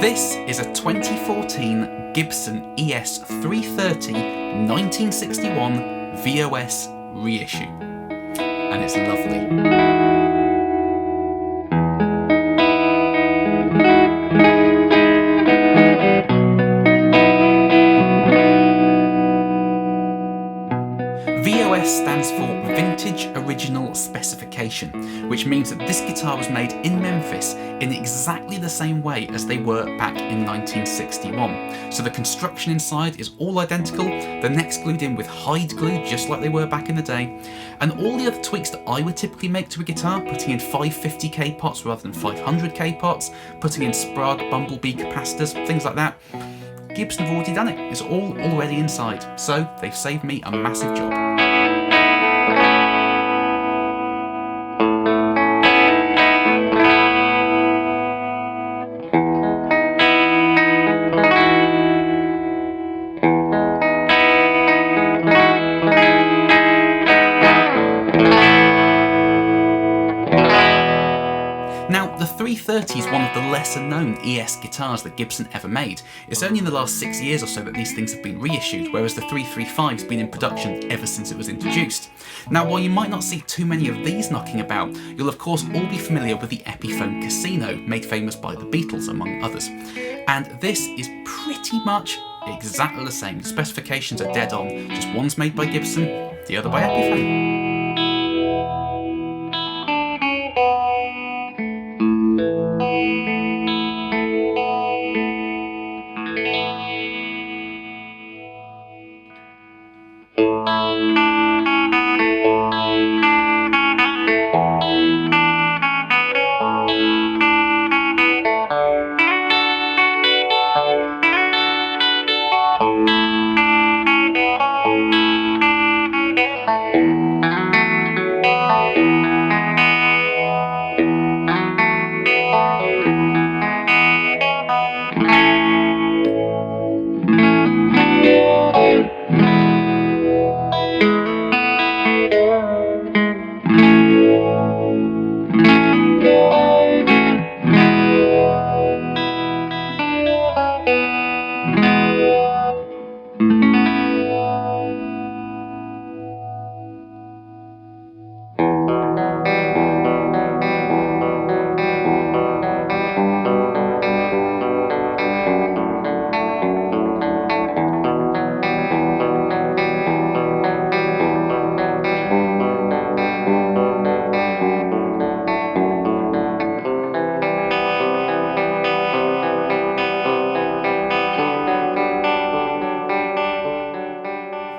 This is a 2014 Gibson ES-330 1961 VOS reissue, and it's lovely. VOS stands for Vintage Original Specification, which means that this guitar was made in Memphis in exactly the same way as they were back in 1961. So the construction inside is all identical, the necks glued in with hide glue just like they were back in the day, and all the other tweaks that I would typically make to a guitar, putting in 550k pots rather than 500k pots, putting in Sprague Bumblebee capacitors, things like that. Gibson have already done it. It's all already inside, so they've saved me a massive job. Now, the 330 is one of the lesser known ES guitars that Gibson ever made. It's only in the last 6 years or so that these things have been reissued, whereas the 335 has been in production ever since it was introduced. Now, while you might not see too many of these knocking about, you'll of course all be familiar with the Epiphone Casino, made famous by the Beatles among others. And this is pretty much exactly the same. The specifications are dead on, just one's made by Gibson, the other by Epiphone.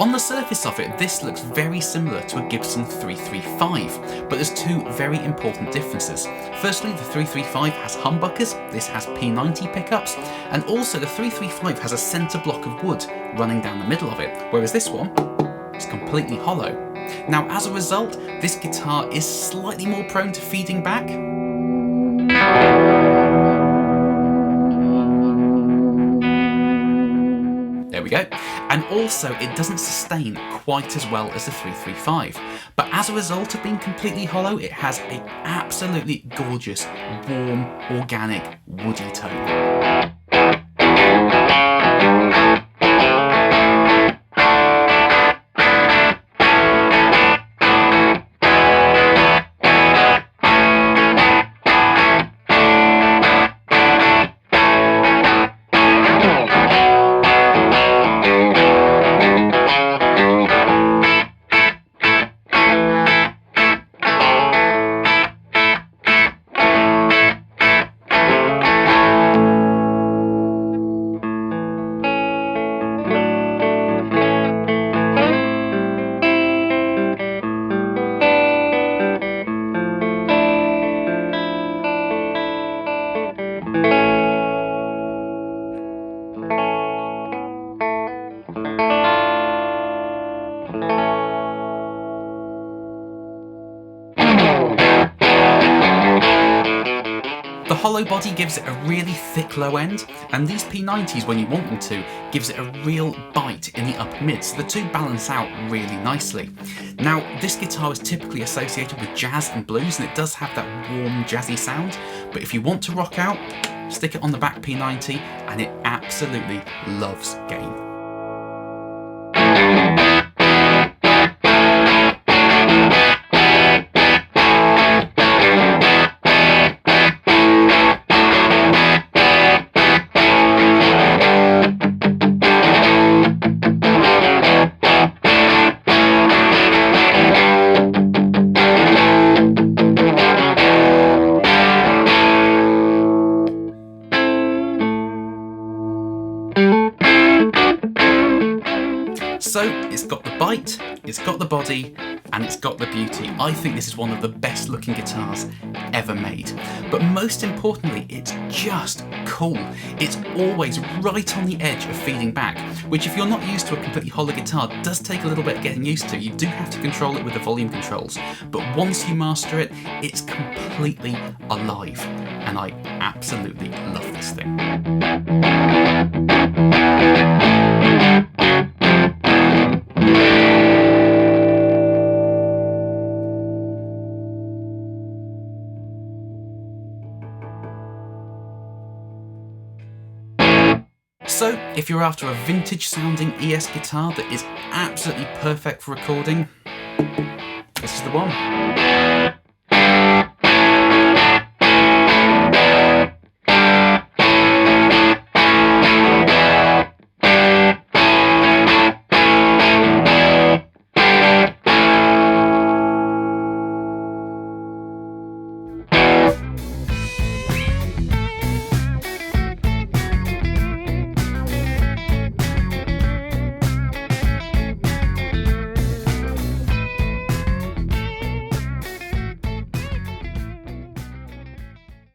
On the surface of it, this looks very similar to a Gibson 335, but there's two very important differences. Firstly, the 335 has humbuckers, this has P90 pickups, and also the 335 has a centre block of wood running down the middle of it, whereas this one is completely hollow. Now, as a result, this guitar is slightly more prone to feeding back. There we go. And also, it doesn't sustain quite as well as the 335. But as a result of being completely hollow, it has an absolutely gorgeous, warm, organic, woody tone. The hollow body gives it a really thick low end, and these P90s, when you want them to, gives it a real bite in the upper mid, so the two balance out really nicely. Now, this guitar is typically associated with jazz and blues, and it does have that warm, jazzy sound, but if you want to rock out, stick it on the back P90, and it absolutely loves gain. So it's got the bite, it's got the body, and it's got the beauty. I think this is one of the best looking guitars ever made. But most importantly, it's just cool. It's always right on the edge of feeding back, which if you're not used to a completely hollow guitar, does take a little bit of getting used to. You do have to control it with the volume controls, but once you master it, it's completely alive. And I absolutely love this thing. So, if you're after a vintage sounding ES guitar that is absolutely perfect for recording, this is the one.